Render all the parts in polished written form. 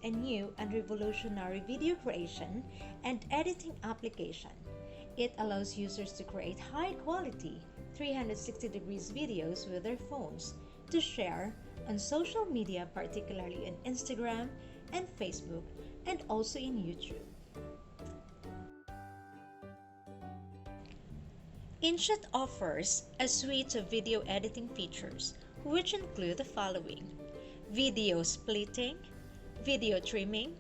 a new and revolutionary video creation and editing application. It allows users to create high-quality 360 degrees videos with their phones to share on social media, particularly on Instagram and Facebook, and also in YouTube. inshot offers a suite of video editing features which include the following: video splitting, video trimming,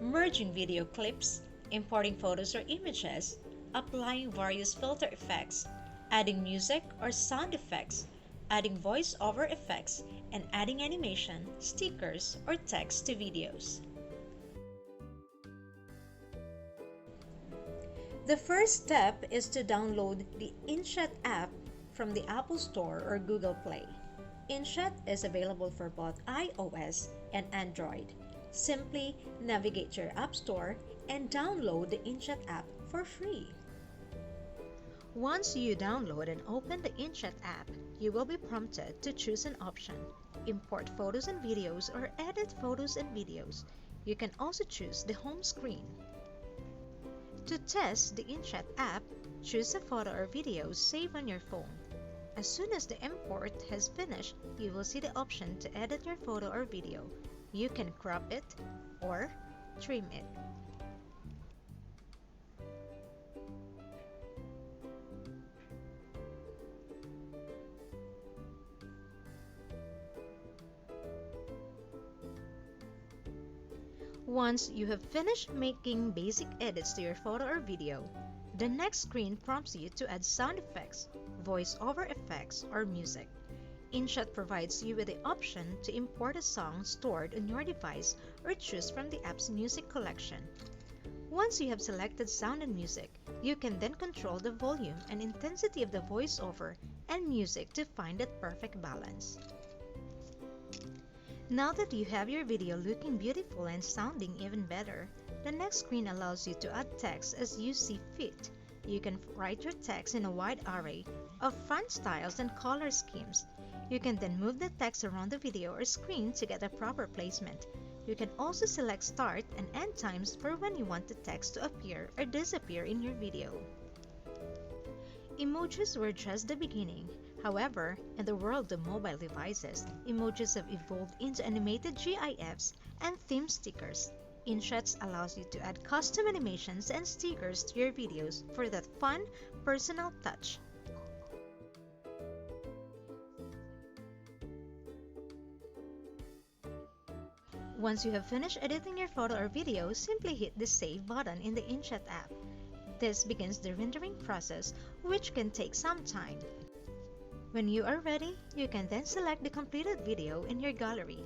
merging video clips, importing photos or images, applying various filter effects, adding music or sound effects, adding voice-over effects, and adding animation, stickers, or text to videos. The first step is to download the inshot app from the Apple Store or Google Play. inshot is available for both iOS and Android. Simply navigate to your App Store and download the inshot app for free. Once you download and open the inshot app, you will be prompted to choose an option: import photos and videos or edit photos and videos. You can also choose the home screen. To test the inshot app, choose a photo or video saved on your phone. As soon as the import has finished, you will see the option to edit your photo or video. You can crop it or trim it. Once you have finished making basic edits to your photo or video, the next screen prompts you to add sound effects, voice-over effects, or music. inshot provides you with the option to import a song stored on your device or choose from the app's music collection. Once you have selected sound and music, you can then control the volume and intensity of the voice-over and music to find that perfect balance. Now that you have your video looking beautiful and sounding even better, the next screen allows you to add text as you see fit. You can write your text in a wide array of font styles and color schemes. You can then move the text around the video or screen to get a proper placement. You can also select start and end times for when you want the text to appear or disappear in your video. Emojis were just the beginning. However, in the world of mobile devices, emojis have evolved into animated GIFs and theme stickers. inshot allows you to add custom animations and stickers to your videos for that fun, personal touch. Once you have finished editing your photo or video, simply hit the Save button in the inshot app. This begins the rendering process, which can take some time. When you are ready, you can then select the completed video in your gallery.